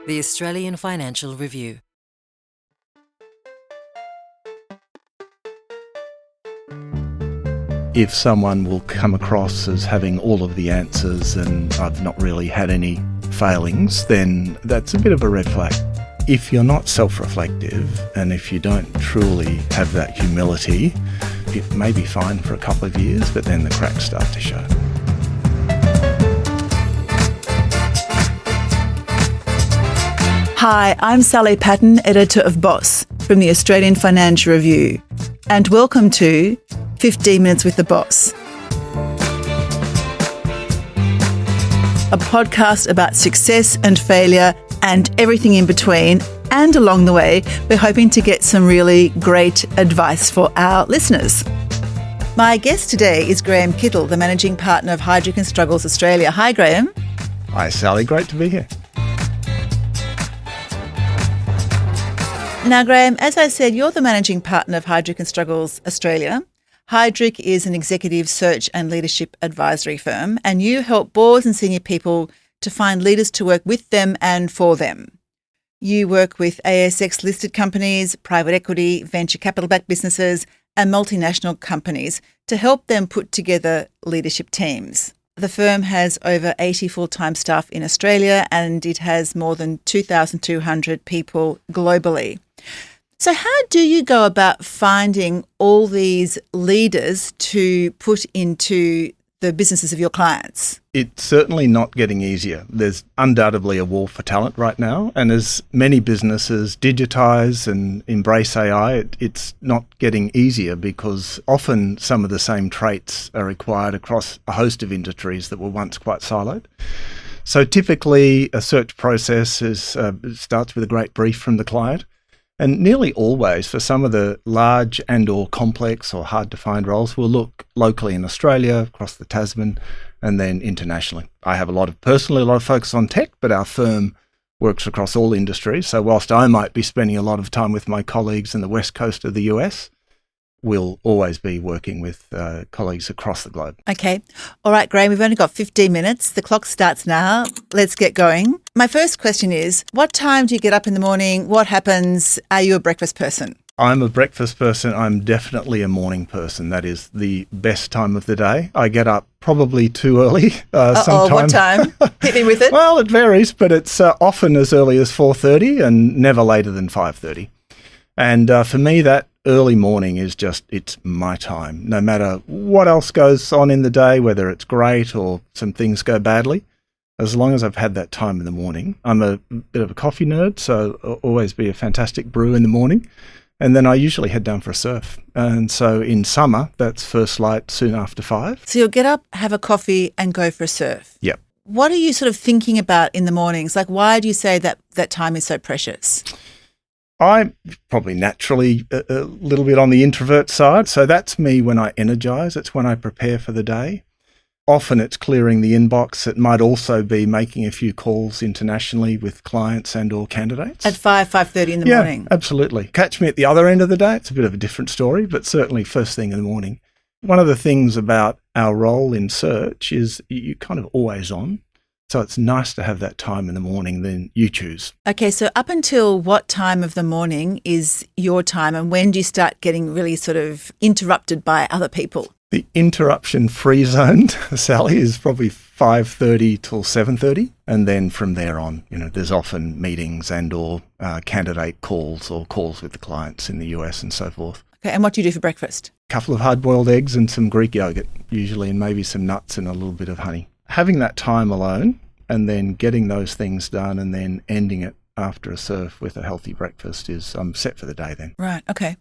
The Australian Financial Review. If someone will come across as having all of the answers and I've not really had any failings, then that's a bit of a red flag. If you're not self-reflective and if you don't truly have that humility, it may be fine for a couple of years, but then the cracks start to show. Hi, I'm Sally Patton, editor of Boss from the Australian Financial Review, and welcome to 15 Minutes with the Boss, a podcast about success and failure and everything in between. And along the way, we're hoping to get some really great advice for our listeners. My guest today is Graham Kittle, the managing partner of Heidrick Struggles Australia. Hi, Graham. Hi, Sally. Great to be here. Now, Graham, as I said, you're the managing partner of Heidrick Struggles Australia. Heidrick is an executive search and leadership advisory firm, and you help boards and senior people to find leaders to work with them and for them. You work with ASX-listed companies, private equity, venture capital-backed businesses, and multinational companies to help them put together leadership teams. The firm has over 80 full-time staff in Australia, and it has more than 2,200 people globally. So how do you go about finding all these leaders to put into the businesses of your clients? It's certainly not getting easier. There's undoubtedly a war for talent right now. And as many businesses digitize and embrace AI, it's not getting easier because often some of the same traits are required across a host of industries that were once quite siloed. So typically a search process starts with a great brief from the client. And nearly always, for some of the large and or complex or hard to find roles, we'll look locally in Australia, across the Tasman, and then internationally. I have a lot of focus on tech, but our firm works across all industries. So whilst I might be spending a lot of time with my colleagues in the west coast of the US, we'll always be working with colleagues across the globe. Okay. All right, Graham, we've only got 15 minutes. The clock starts now. Let's get going. My first question is, what time do you get up in the morning? What happens? Are you a breakfast person? I'm a breakfast person. I'm definitely a morning person. That is the best time of the day. I get up probably too early. What time? Hit me with it. Well, it varies, but it's often as early as 4:30 and never later than 5:30. And for me, that early morning is it's my time. No matter what else goes on in the day, whether it's great or some things go badly, as long as I've had that time in the morning. I'm a bit of a coffee nerd, so I'll always be a fantastic brew in the morning. And then I usually head down for a surf. And so in summer, that's first light soon after 5. So you'll get up, have a coffee and go for a surf. Yep. What are you sort of thinking about in the mornings? Like, why do you say that time is so precious? I'm probably naturally a little bit on the introvert side. So that's me when I energize. It's when I prepare for the day. Often it's clearing the inbox. It might also be making a few calls internationally with clients and or candidates. At 5:30 in the morning? Yeah, absolutely. Catch me at the other end of the day. It's a bit of a different story, but certainly first thing in the morning. One of the things about our role in search is you're kind of always on. So it's nice to have that time in the morning, then you choose. Okay, so up until what time of the morning is your time, and when do you start getting really sort of interrupted by other people? The interruption-free zone, Sally, is probably 5:30 till 7:30. And then from there on, there's often meetings and or candidate calls or calls with the clients in the US and so forth. Okay, and what do you do for breakfast? A couple of hard-boiled eggs and some Greek yogurt, usually, and maybe some nuts and a little bit of honey. Having that time alone and then getting those things done and then ending it after a surf with a healthy breakfast I'm set for the day then. Right, okay.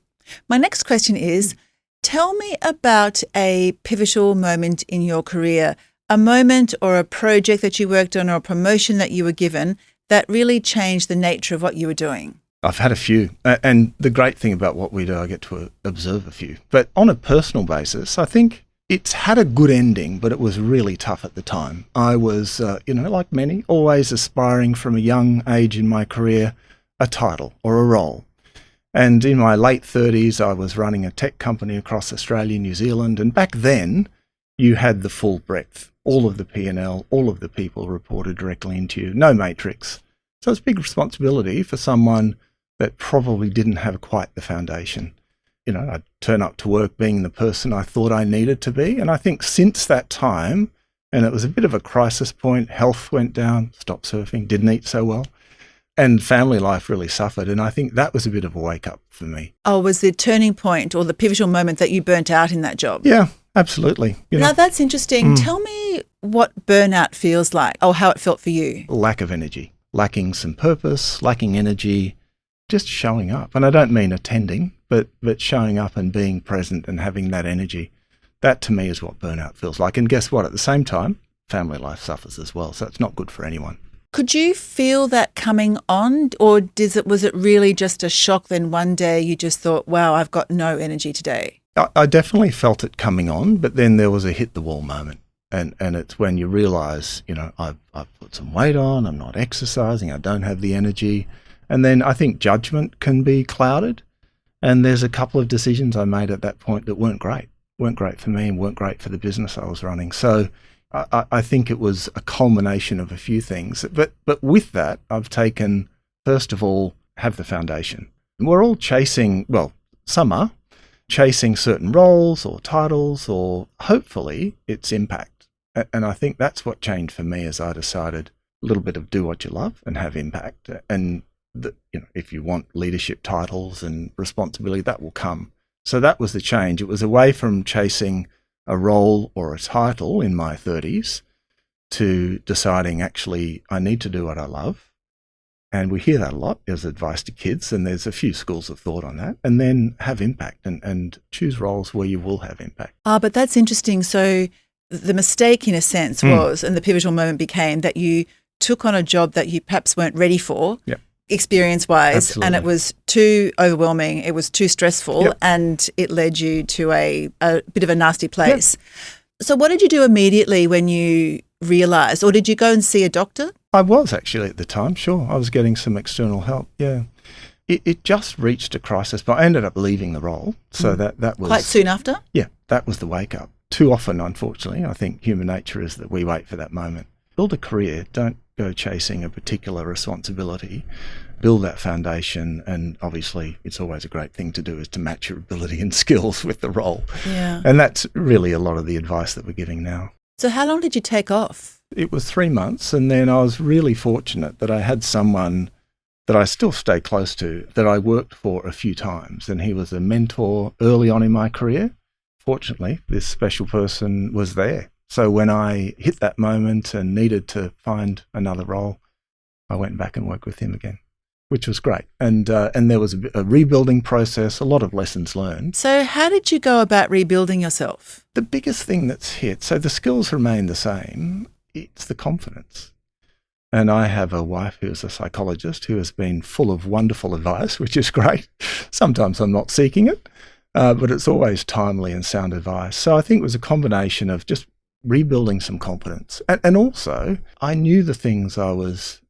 My next question is, tell me about a pivotal moment in your career, a moment or a project that you worked on or a promotion that you were given that really changed the nature of what you were doing. I've had a few. And the great thing about what we do, I get to observe a few. But on a personal basis, I think it's had a good ending, but it was really tough at the time. I was, like many, always aspiring from a young age in my career, a title or a role. And in my late 30s, I was running a tech company across Australia, New Zealand. And back then, you had the full breadth, all of the P&L, all of the people reported directly into you, no matrix. So it's a big responsibility for someone that probably didn't have quite the foundation. I'd turn up to work being the person I thought I needed to be. And I think since that time, and it was a bit of a crisis point, health went down, stopped surfing, didn't eat so well, and family life really suffered. And I think that was a bit of a wake up for me. Oh, was the turning point or the pivotal moment that you burnt out in that job? Yeah, absolutely. Now that's interesting. Tell me what burnout feels like, or how it felt for you. Lack of energy, lacking some purpose, lacking energy, just showing up. And I don't mean attending, but showing up and being present and having that energy. That to me is what burnout feels like. And guess what? At the same time, family life suffers as well. So it's not good for anyone. Could you feel that coming on, or was it really just a shock then one day you just thought, wow, I've got no energy today? I definitely felt it coming on, but then there was a hit the wall moment. And it's when you realise, I've put some weight on, I'm not exercising, I don't have the energy. And then I think judgment can be clouded. And there's a couple of decisions I made at that point that weren't great for me and weren't great for the business I was running. So I think it was a culmination of a few things. But with that, I've taken, first of all, have the foundation. We're all chasing, well, some are chasing certain roles or titles, or hopefully it's impact. And I think that's what changed for me as I decided a little bit of do what you love and have impact. And if you want leadership titles and responsibility, that will come. So that was the change. It was away from chasing a role or a title in my 30s to deciding actually I need to do what I love. And we hear that a lot as advice to kids, and there's a few schools of thought on that. And then have impact and choose roles where you will have impact. But that's interesting. So the mistake in a sense was, and the pivotal moment became that you took on a job that you perhaps weren't ready for. Yep. Experience-wise, Absolutely. and it was too overwhelming, it was too stressful, Yep. and it led you to a bit of a nasty place. Yep. So what did you do immediately when you realised, or did you go and see a doctor? I was actually at the time, sure. I was getting some external help, yeah. It just reached a crisis, but I ended up leaving the role, so that was... Quite soon after? Yeah, that was the wake-up. Too often, unfortunately, I think human nature is that we wait for that moment. Build a career, don't go chasing a particular responsibility, build that foundation, and obviously it's always a great thing to do is to match your ability and skills with the role. Yeah. And that's really a lot of the advice that we're giving now. So how long did you take off? It was 3 months, and then I was really fortunate that I had someone that I still stay close to that I worked for a few times, and he was a mentor early on in my career. Fortunately, this special person was there. So when I hit that moment and needed to find another role, I went back and worked with him again, which was great. And there was a rebuilding process, a lot of lessons learned. So how did you go about rebuilding yourself? The biggest thing that's hit, so the skills remain the same, it's the confidence. And I have a wife who's a psychologist who has been full of wonderful advice, which is great. Sometimes I'm not seeking it, but it's always timely and sound advice. So I think it was a combination of just rebuilding some confidence. And also, I knew the things I was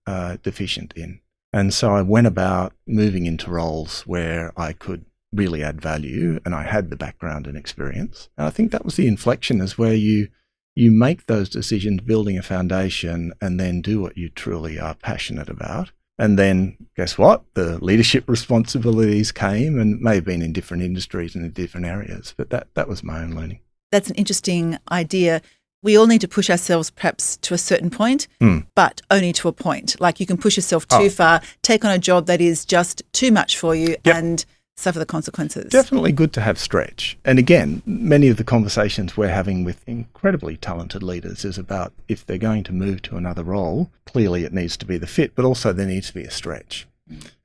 deficient in. And so I went about moving into roles where I could really add value, and I had the background and experience. And I think that was the inflection, is where you make those decisions, building a foundation, and then do what you truly are passionate about. And then guess what? The leadership responsibilities came, and may have been in different industries and in different areas. But that was my own learning. That's an interesting idea. We all need to push ourselves perhaps to a certain point, but only to a point. Like you can push yourself too far, take on a job that is just too much for you, and suffer the consequences. Definitely good to have stretch. And again, many of the conversations we're having with incredibly talented leaders is about if they're going to move to another role, clearly it needs to be the fit, but also there needs to be a stretch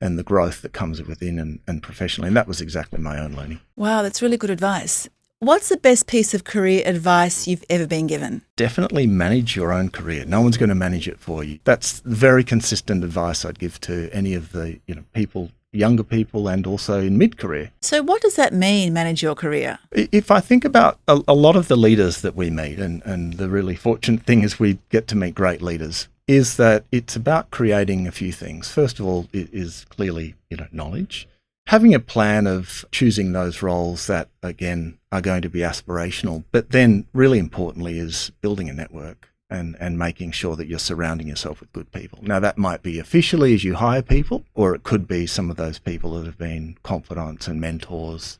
and the growth that comes within and professionally. And that was exactly my own learning. Wow, that's really good advice. What's the best piece of career advice you've ever been given? Definitely manage your own career. No one's going to manage it for you. That's very consistent advice I'd give to any of the people, younger people, and also in mid-career. So what does that mean, manage your career? If I think about a lot of the leaders that we meet, and the really fortunate thing is we get to meet great leaders, is that it's about creating a few things. First of all, it is clearly knowledge. Having a plan of choosing those roles that, again, are going to be aspirational, but then really importantly is building a network and making sure that you're surrounding yourself with good people. Now, that might be officially as you hire people, or it could be some of those people that have been confidants and mentors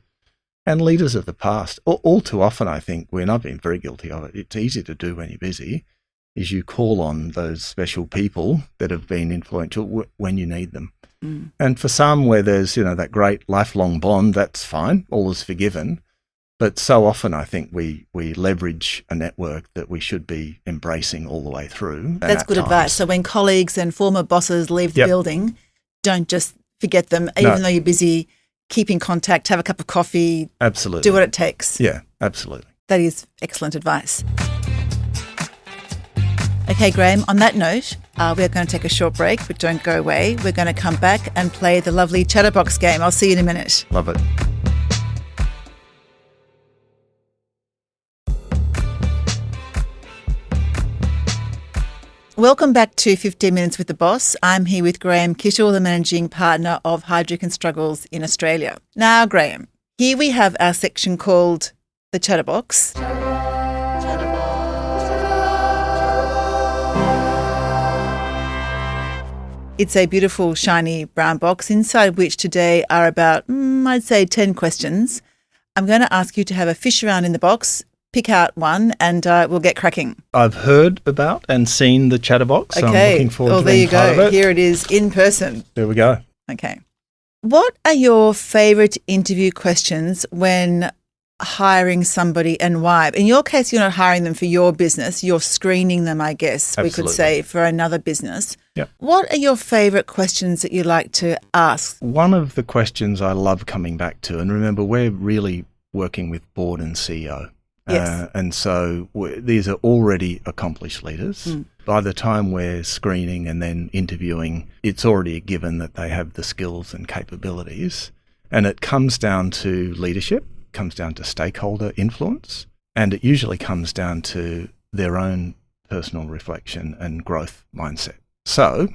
and leaders of the past. All too often, I think, when I've been very guilty of it, it's easy to do when you're busy, is you call on those special people that have been influential when you need them. And for some where there's, that great lifelong bond, that's fine, all is forgiven. But so often I think we leverage a network that we should be embracing all the way through. That's good advice. So when colleagues and former bosses leave the building, don't just forget them, even though you're busy. Keep in contact, have a cup of coffee. Absolutely. Do what it takes. Yeah, absolutely. That is excellent advice. Okay, Graham, on that note, we're going to take a short break, but don't go away. We're going to come back and play the lovely Chatterbox game. I'll see you in a minute. Love it. Welcome back to 15 Minutes with the Boss. I'm here with Graham Kittle, the managing partner of Heidrick Struggles in Australia. Now, Graham, here we have our section called the Chatterbox. It's a beautiful, shiny brown box inside which today are about, I'd say, 10 questions. I'm going to ask you to have a fish around in the box, pick out one, and we'll get cracking. I've heard about and seen the Chatterbox. So I'm looking forward to being part of it. There you go. Here it is in person. There we go. Okay. What are your favourite interview questions when hiring somebody and why? In your case, you're not hiring them for your business. You're screening them, I guess, Absolutely. we could say, for another business. Yep. What are your favourite questions that you like to ask? One of the questions I love coming back to, and remember, we're really working with board and CEO. Yes. And so these are already accomplished leaders. By the time we're screening and then interviewing, it's already a given that they have the skills and capabilities. And it comes down to leadership, comes down to stakeholder influence, and it usually comes down to their own personal reflection and growth mindset. So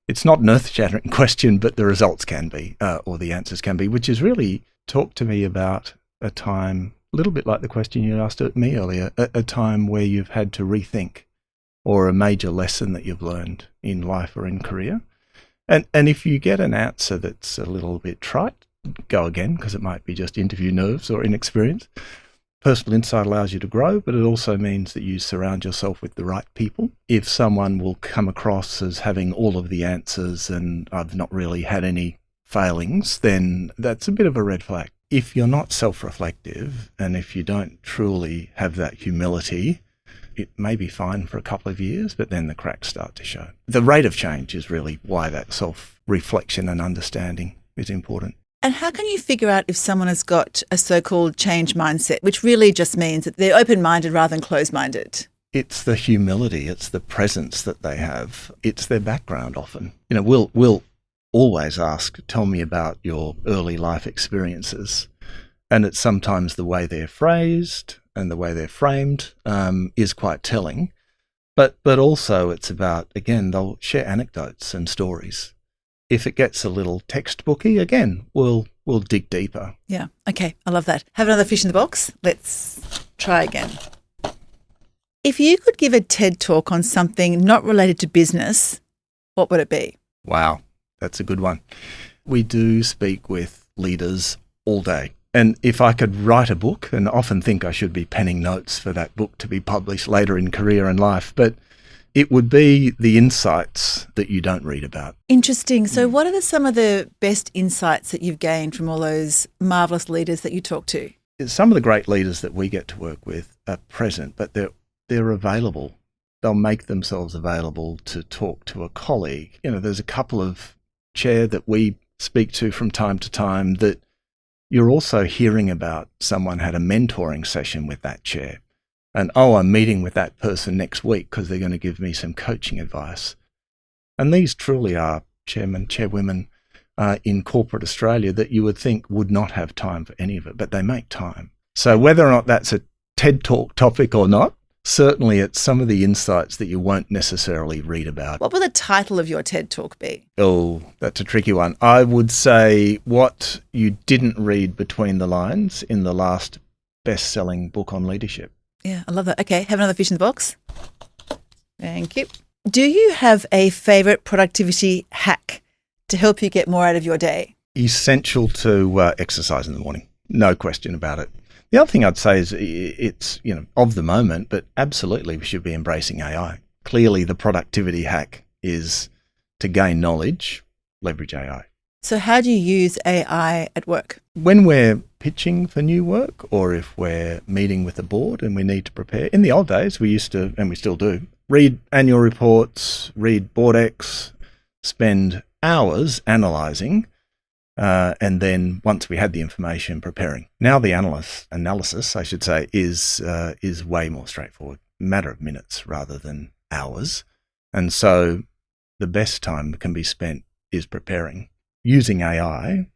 it's not an earth-shattering question, but the results can be, or the answers can be, which is really talk to me about a time, a little bit like the question you asked me earlier, a time where you've had to rethink or a major lesson that you've learned in life or in career. And if you get an answer that's a little bit trite, go again, because it might be just interview nerves or inexperience. Personal insight allows you to grow, but it also means that you surround yourself with the right people. If someone will come across as having all of the answers and I've not really had any failings, then that's a bit of a red flag. If you're not self-reflective and if you don't truly have that humility, it may be fine for a couple of years, but then the cracks start to show. The rate of change is really why that self-reflection and understanding is important. And how can you figure out if someone has got a so-called change mindset, which really just means that they're open-minded rather than closed-minded? It's the humility, it's the presence that they have, it's their background often. We'll always ask, tell me about your early life experiences. And it's sometimes the way they're phrased and the way they're framed is quite telling. But also it's about, again, they'll share anecdotes and stories. If it gets a little textbooky, again, we'll dig deeper. Yeah. Okay. I love that. Have another fish in the box. Let's try again. If you could give a TED talk on something not related to business, what would it be? Wow. That's a good one. We do speak with leaders all day. And if I could write a book, and often think I should be penning notes for that book to be published later in career and life, but it would be the insights that you don't read about. Interesting. So what are some of the best insights that you've gained from all those marvellous leaders that you talk to? Some of the great leaders that we get to work with are present, but they're available. They'll make themselves available to talk to a colleague. There's a couple of chair that we speak to from time to time that you're also hearing about someone had a mentoring session with that chair. And, I'm meeting with that person next week because they're going to give me some coaching advice. And these truly are chairmen, chairwomen in corporate Australia that you would think would not have time for any of it, but they make time. So whether or not that's a TED Talk topic or not, certainly it's some of the insights that you won't necessarily read about. What will the title of your TED Talk be? Oh, that's a tricky one. I would say what you didn't read between the lines in the last best-selling book on leadership. Yeah, I love that. Okay, have another fish in the box. Thank you. Do you have a favourite productivity hack to help you get more out of your day? Essential to exercise in the morning. No question about it. The other thing I'd say is it's, of the moment, but absolutely we should be embracing AI. Clearly the productivity hack is to gain knowledge, leverage AI. So how do you use AI at work? When we're pitching for new work, or if we're meeting with a board and we need to prepare, in the old days we used to, and we still do, read annual reports, read board X, spend hours analysing, and then once we had the information, preparing. Now the analysis, I should say, is way more straightforward, matter of minutes rather than hours. And so the best time can be spent is preparing, using AI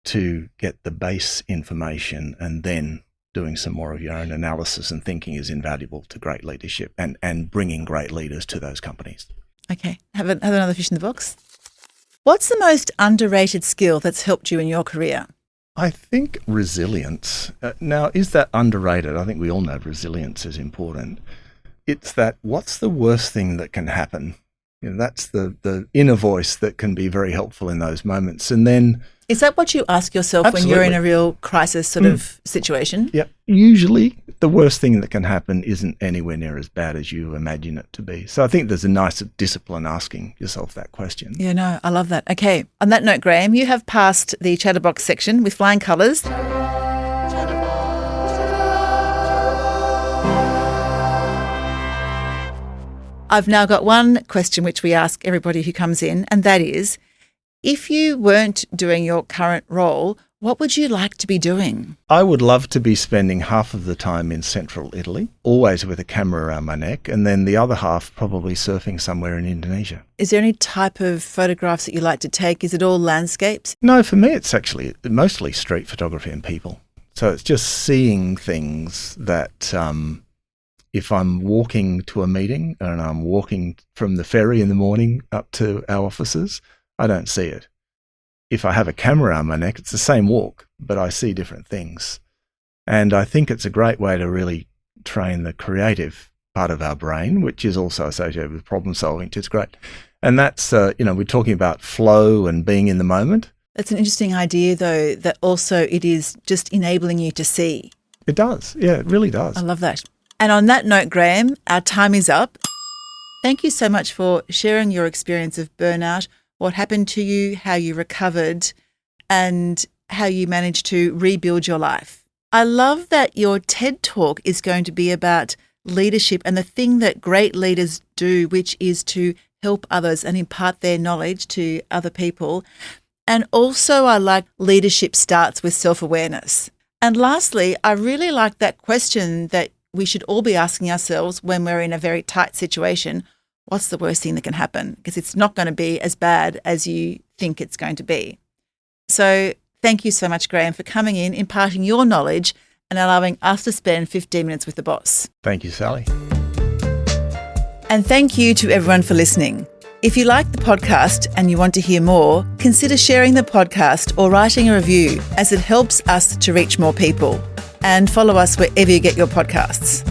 to get the base information, and then doing some more of your own analysis and thinking is invaluable to great leadership and bringing great leaders to those companies. Okay, have another fish in the box. What's the most underrated skill that's helped you in your career? I think resilience. Now, is that underrated? I think we all know resilience is important. It's that, what's the worst thing that can happen? That's the inner voice that can be very helpful in those moments. And then... Is that what you ask yourself Absolutely. when you're in a real crisis sort of situation? Yeah. Usually the worst thing that can happen isn't anywhere near as bad as you imagine it to be. So I think there's a nice discipline asking yourself that question. Yeah, no, I love that. Okay. On that note, Graham, you have passed the Chatterbox section with flying colours. I've now got one question which we ask everybody who comes in, and that is, if you weren't doing your current role, what would you like to be doing? I would love to be spending half of the time in central Italy, always with a camera around my neck, and then the other half probably surfing somewhere in Indonesia. Is there any type of photographs that you like to take? Is it all landscapes? No, for me it's actually mostly street photography and people. So it's just seeing things that... if I'm walking to a meeting and I'm walking from the ferry in the morning up to our offices, I don't see it. If I have a camera around my neck, it's the same walk, but I see different things. And I think it's a great way to really train the creative part of our brain, which is also associated with problem solving, which is great. And that's, we're talking about flow and being in the moment. That's an interesting idea, though, that also it is just enabling you to see. It does. Yeah, it really does. I love that. And on that note, Graham, our time is up. Thank you so much for sharing your experience of burnout, what happened to you, how you recovered, and how you managed to rebuild your life. I love that your TED Talk is going to be about leadership and the thing that great leaders do, which is to help others and impart their knowledge to other people. And also I like leadership starts with self-awareness. And lastly, I really like that question that we should all be asking ourselves when we're in a very tight situation, what's the worst thing that can happen? Because it's not going to be as bad as you think it's going to be. So thank you so much, Graham, for coming in, imparting your knowledge and allowing us to spend 15 minutes with the boss. Thank you, Sally. And thank you to everyone for listening. If you like the podcast and you want to hear more, consider sharing the podcast or writing a review, as it helps us to reach more people. And follow us wherever you get your podcasts.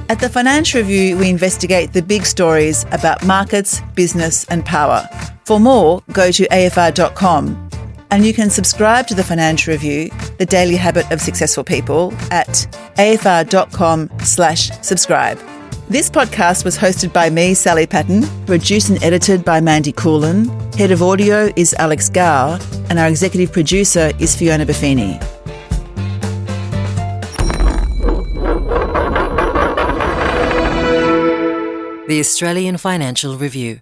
At the Financial Review, we investigate the big stories about markets, business and power. For more, go to afr.com. And you can subscribe to the Financial Review, the daily habit of successful people, at afr.com/subscribe. This podcast was hosted by me, Sally Patton, produced and edited by Mandy Coulin. Head of audio is Alex Gower, and our executive producer is Fiona Buffini. The Australian Financial Review.